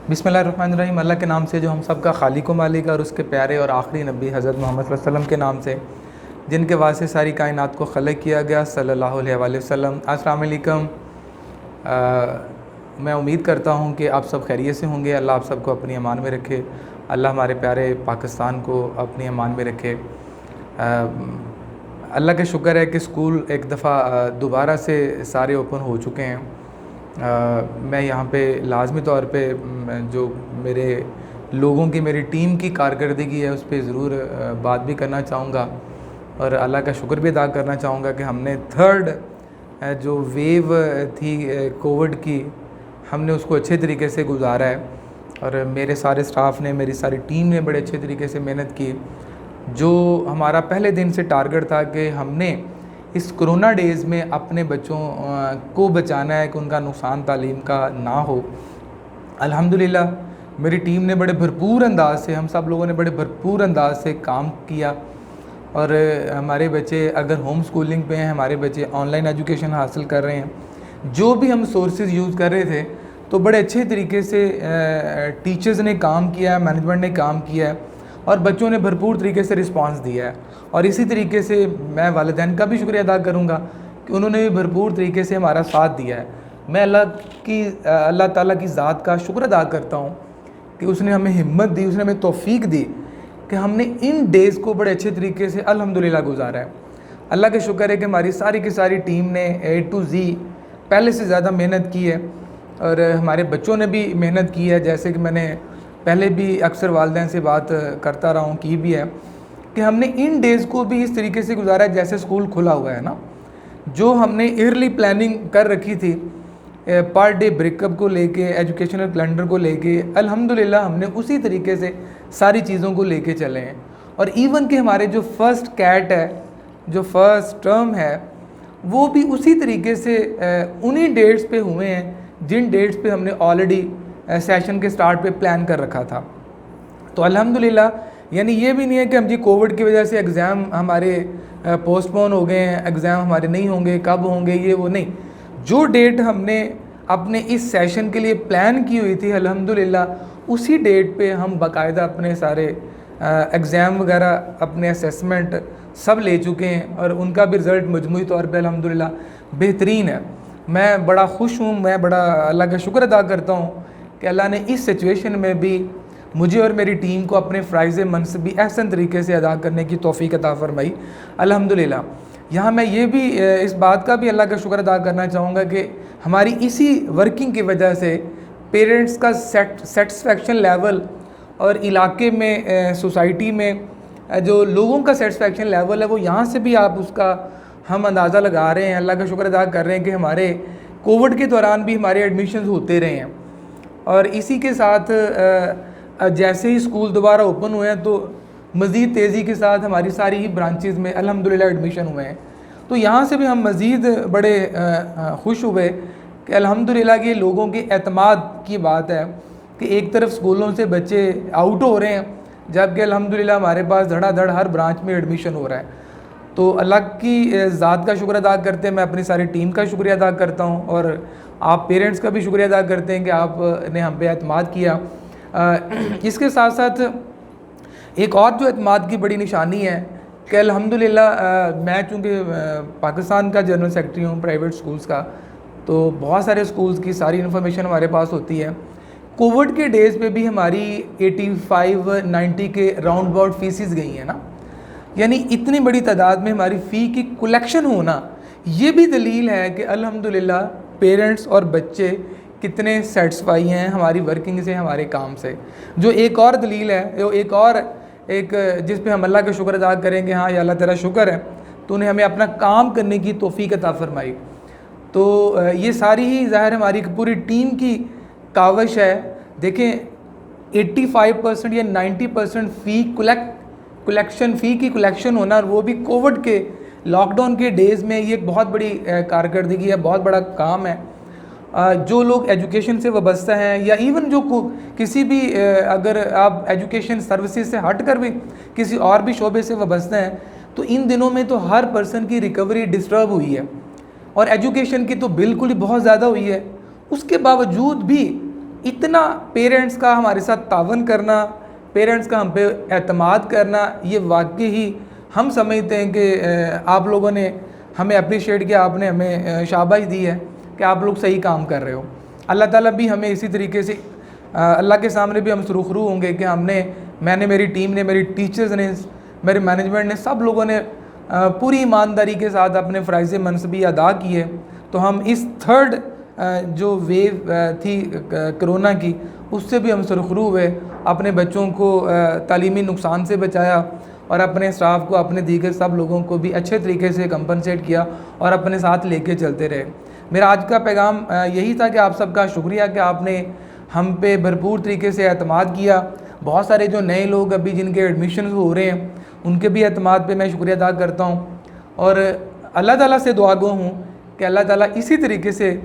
बिस्मिल्लाहिर्रहमानिर्रहीम। अल्लाह के नाम से जो हम सब का खालिक व मालिक और उसके प्यारे और आखिरी नबी हज़रत मोहम्मद सल्लल्लाहु अलैहि वसल्लम के नाम से, जिनके वास्ते सारी कायनात को खलक किया गया, सल्लल्लाहु अलैहि वसल्लम। अस्सलाम वालेकुम। मैं उम्मीद करता हूँ कि आप सब खैरियत से होंगे। अल्लाह आप सबको अपनी अमान में रखे। अल्लाह हमारे प्यारे पाकिस्तान को अपनी अमान में रखे। अल्लाह का शुक्र है कि स्कूल एक दफ़ा दोबारा से सारे ओपन हो चुके हैं। मैं यहाँ पे लाजमी तौर पे जो मेरे लोगों की, मेरी टीम की कारकर्दगी है उस पर ज़रूर बात भी करना चाहूँगा और अल्लाह का शुक्र भी अदा करना चाहूँगा कि हमने थर्ड जो वेव थी कोविड की, हमने उसको अच्छे तरीके से गुजारा है और मेरे सारे स्टाफ ने, मेरी सारी टीम ने बड़े अच्छे तरीके से मेहनत की। जो हमारा पहले दिन से टारगेट था कि हमने इस कोरोना डेज़ में अपने बच्चों को बचाना है कि उनका नुकसान तालीम का ना हो, अल्हम्दुलिल्लाह मेरी टीम ने बड़े भरपूर अंदाज से, हम सब लोगों ने बड़े भरपूर अंदाज से काम किया और हमारे बच्चे अगर होम स्कूलिंग पे हैं, हमारे बच्चे ऑनलाइन एजुकेशन हासिल कर रहे हैं। जो भी हम सोर्सेज यूज़ कर रहे थे तो बड़े अच्छे तरीके से टीचर्स ने काम किया है, मैनेजमेंट ने काम किया है और बच्चों ने भरपूर तरीके से रिस्पांस दिया है। और इसी तरीके से मैं वालिदैन का भी शुक्रिया अदा करूँगा कि उन्होंने भी भरपूर तरीके से हमारा साथ दिया है। मैं अल्लाह ताला की ज़ात का शुक्र अदा करता हूँ कि उसने हमें हिम्मत दी, उसने हमें तौफीक दी कि हमने इन डेज़ को बड़े अच्छे तरीके से अल्हम्दुलिल्लाह गुजारा है। अल्लाह का शुक्र है कि हमारी सारी की सारी टीम ने A to Z पहले से ज़्यादा मेहनत की है और हमारे बच्चों ने भी मेहनत की है। जैसे कि मैंने पहले भी अक्सर वालिदैन से बात करता रहा हूँ, की भी है कि हमने इन डेज़ को भी इस तरीके से गुजारा है जैसे स्कूल खुला हुआ है ना। जो हमने ईयरली प्लानिंग कर रखी थी पर डे ब्रेकअप को लेके, एजुकेशनल कैलेंडर को लेके, अल्हम्दुलिल्लाह हमने उसी तरीके से सारी चीज़ों को लेके चले हैं। और इवन कि हमारे जो फर्स्ट कैट है, जो फर्स्ट टर्म है, वो भी उसी तरीके से उन्हीं डेट्स पे हुए हैं जिन डेट्स पे हमने ऑलरेडी सेशन के स्टार्ट पे प्लान कर रखा था। तो अल्हम्दुलिल्लाह, यानी ये भी नहीं है कि हम जी कोविड की वजह से एग्ज़ाम हमारे पोस्टपोन हो गए हैं, एग्ज़ाम हमारे नहीं होंगे, कब होंगे, ये वो नहीं। जो डेट हमने अपने इस सेशन के लिए प्लान की हुई थी, अल्हम्दुलिल्लाह उसी डेट पे हम बाकायदा अपने सारे एग्ज़ाम वगैरह, अपने असेसमेंट सब ले चुके हैं और उनका भी रिज़ल्ट मजमूई तौर पे अल्हम्दुलिल्लाह बेहतरीन है। मैं बड़ा खुश हूँ, मैं बड़ा अल्लाह का शुक्र अदा करता हूँ कि अल्लाह ने इस सिचुएशन में भी मुझे और मेरी टीम को अपने फ़राइज़ मनसबी अहसन तरीके से अदा करने की तौफ़ीक अता फ़रमाई, अल्हम्दुलिल्लाह। यहाँ मैं ये भी इस बात का भी अल्लाह का शुक्र अदा करना चाहूँगा कि हमारी इसी वर्किंग की वजह से पेरेंट्स का सेटिस्फेक्शन लेवल और इलाके में, सोसाइटी में जो लोगों का सेटिस्फेक्शन लेवल है, वो यहाँ से भी आप उसका हम अंदाज़ा लगा रहे हैं। अल्लाह का शुक्र अदा कर रहे हैं कि हमारे कोविड के दौरान भी हमारे एडमिशन्स होते रहे हैं और इसी के साथ जैसे ही स्कूल दोबारा ओपन हुए हैं तो मज़ीद तेज़ी के साथ हमारी सारी ही ब्रांचेस में अल्हम्दुलिल्लाह एडमिशन हुए हैं। तो यहाँ से भी हम मज़ीद बड़े खुश हुए कि अल्हम्दुलिल्लाह कि लोगों के एतमाद की बात है कि एक तरफ स्कूलों से बच्चे आउट हो रहे हैं जबकि अल्हम्दुलिल्लाह हमारे पास धड़ाधड़ हर ब्रांच में एडमिशन हो रहा है। तो अल्लाह की ज़ात का शुक्र अदा करते हैं, मैं अपनी सारी टीम का शुक्रिया अदा करता हूँ और आप पेरेंट्स का भी शुक्रिया अदा करते हैं कि आपने हम पे एतमाद किया। इसके साथ साथ एक और जो एतमाद की बड़ी निशानी है कि अल्हम्दुलिल्लाह मैं चूँकि पाकिस्तान का जनरल सेक्रेटरी हूँ प्राइवेट स्कूल्स का, तो बहुत सारे स्कूल्स की सारी इन्फॉर्मेशन हमारे पास होती है। कोविड के डेज़ पे भी हमारी 85-90 के राउंड अबाउट फीसिस गई हैं ना, यानी इतनी बड़ी तादाद में हमारी फ़ी की कलेक्शन होना, ये भी दलील है कि अल्हम्दुलिल्लाह पेरेंट्स और बच्चे कितने सेटिस्फाई हैं हमारी वर्किंग से, हमारे काम से। जो एक और दलील है, जो एक जिस पे हम अल्लाह का शुक्र अदा करेंगे, हाँ या अल्लाह तेरा शुक्र है, तूने हमें अपना काम करने की तौफीक अता फ़रमाई। तो ये सारी ही ज़ाहिर हमारी पूरी टीम की काविश है। देखें 85% या 90% फ़ी कलेक्शन, फ़ी की कलेक्शन होना, और वो भी कोविड के लॉकडाउन के डेज़ में, ये एक बहुत बड़ी कारकर्दगी है, बहुत बड़ा काम है। जो लोग एजुकेशन से वाबस्ता हैं या इवन जो किसी भी अगर आप एजुकेशन सर्विसेज से हट कर भी किसी और भी शोबे से वाबस्ता हैं, तो इन दिनों में तो हर पर्सन की रिकवरी डिस्टर्ब हुई है और एजुकेशन की तो बिल्कुल ही बहुत ज़्यादा हुई है। उसके बावजूद भी اتنا پیرنٹس کا ہمارے ساتھ تعاون کرنا، پیرنٹس کا ہم پہ اعتماد کرنا، یہ واقعی ہی ہم سمجھتے ہیں کہ آپ لوگوں نے ہمیں اپریشیٹ کیا، آپ نے ہمیں شاباش دی ہے کہ آپ لوگ صحیح کام کر رہے ہو۔ اللہ تعالیٰ بھی ہمیں اسی طریقے سے اللہ کے سامنے بھی ہم سرخرو ہوں گے کہ میں نے میری ٹیم نے، میری ٹیچرز نے، میرے مینجمنٹ نے، سب لوگوں نے پوری ایمانداری کے ساتھ اپنے فرائض منصبی ادا کیے، تو ہم اس تھرڈ جو ویو تھی کرونا کی، اس سے بھی ہم سرخرو ہوئے، اپنے بچوں کو تعلیمی نقصان سے بچایا، اور اپنے اسٹاف کو، اپنے دیگر سب لوگوں کو بھی اچھے طریقے سے کمپنسیٹ کیا اور اپنے ساتھ لے کے چلتے رہے۔ میرا آج کا پیغام یہی تھا کہ آپ سب کا شکریہ کہ آپ نے ہم پہ بھرپور طریقے سے اعتماد کیا۔ بہت سارے جو نئے لوگ ابھی جن کے ایڈمیشنز ہو رہے ہیں، ان کے بھی اعتماد پہ میں شکریہ ادا کرتا ہوں، اور اللہ تعالیٰ سے دعا گو ہوں کہ اللہ تعالیٰ اسی طریقے سے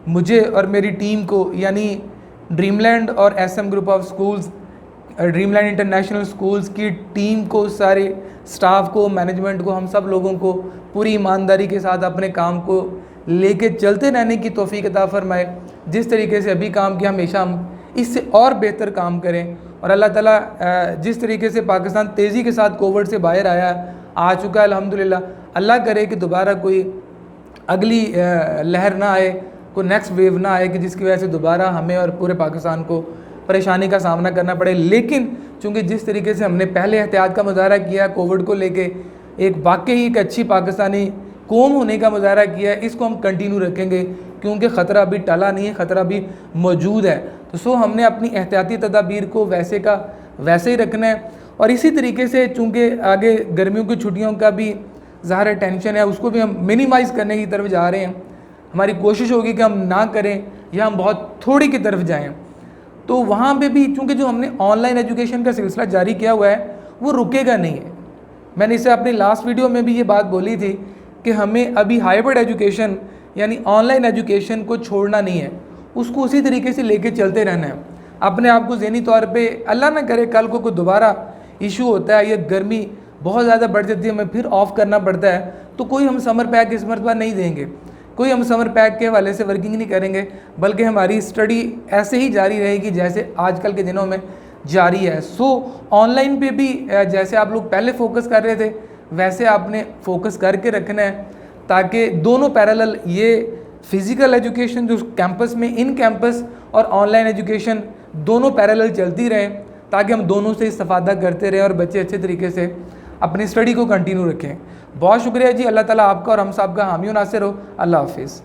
مجھے اور میری ٹیم کو، یعنی ڈریم لینڈ اور S M group of schools, dream land international schools کی ٹیم کو، سارے سٹاف کو، مینجمنٹ کو، ہم سب لوگوں کو پوری ایمانداری کے ساتھ اپنے کام کو لے کے چلتے رہنے کی توفیق عطا فرمائے۔ جس طریقے سے ابھی کام کیا، ہمیشہ ہم اس سے اور بہتر کام کریں، اور اللہ تعالیٰ جس طریقے سے پاکستان تیزی کے ساتھ کووڈ سے باہر آ چکا ہے الحمدللہ، اللہ کرے کہ دوبارہ کوئی اگلی لہر نہ آئے، کوئی نیکسٹ ویو نہ آئے کہ جس کی وجہ سے دوبارہ ہمیں اور پورے پاکستان کو پریشانی کا سامنا کرنا پڑے۔ لیکن چونکہ جس طریقے سے ہم نے پہلے احتیاط کا مظاہرہ کیا کووڈ کو لے کے، ایک واقعی ایک اچھی پاکستانی قوم ہونے کا مظاہرہ کیا ہے، اس کو ہم کنٹینیو رکھیں گے، کیونکہ خطرہ ابھی ٹلا نہیں ہے، خطرہ بھی موجود ہے۔ تو ہم نے اپنی احتیاطی تدابیر کو ویسے کا ویسے ہی رکھنا ہے، اور اسی طریقے سے چونکہ آگے گرمیوں کی چھٹیوں کا بھی ظاہر ٹینشن ہے، اس کو بھی ہم منیمائز کرنے کی طرف جا رہے ہیں۔ ہماری کوشش ہوگی کہ ہم نہ کریں یا ہم بہت تھوڑی کی طرف جائیں۔ تو وہاں پہ بھی چونکہ جو ہم نے آن لائن ایجوکیشن کا سلسلہ جاری کیا ہوا ہے وہ رکے گا نہیں ہے۔ میں نے اسے اپنی لاسٹ ویڈیو میں بھی یہ بات بولی تھی کہ ہمیں ابھی ہائبرڈ ایجوکیشن یعنی آن لائن ایجوکیشن کو چھوڑنا نہیں ہے، اس کو اسی طریقے سے لے کے چلتے رہنا ہے۔ اپنے آپ کو ذہنی طور پہ اللہ نہ کرے کل کو کوئی دوبارہ ایشو ہوتا ہے یا گرمی بہت زیادہ بڑھ جاتی ہے، ہمیں پھر آف کرنا پڑتا ہے، تو کوئی ہم سمر پیک اس مرتبہ نہیں دیں گے، کوئی ہم سمر پیک کے حوالے سے ورکنگ نہیں کریں گے، بلکہ ہماری اسٹڈی ایسے ہی جاری رہے گی جیسے آج کل کے دنوں میں جاری ہے۔ آن لائن پہ بھی جیسے آپ لوگ پہلے فوکس کر رہے تھے ویسے آپ نے فوکس کر کے رکھنا ہے، تاکہ دونوں پیرالل، یہ فزیکل ایجوکیشن جو کیمپس میں ان کیمپس اور آن لائن ایجوکیشن دونوں پیرالل چلتی رہیں، تاکہ ہم دونوں سے استفادہ کرتے رہیں اور بچے اچھے طریقے سے اپنی اسٹڈی کو کنٹینیو رکھیں۔ بہت شکریہ جی، اللہ تعالیٰ آپ کا اور ہم سب کا حامی و ناصر ہو۔ اللہ حافظ۔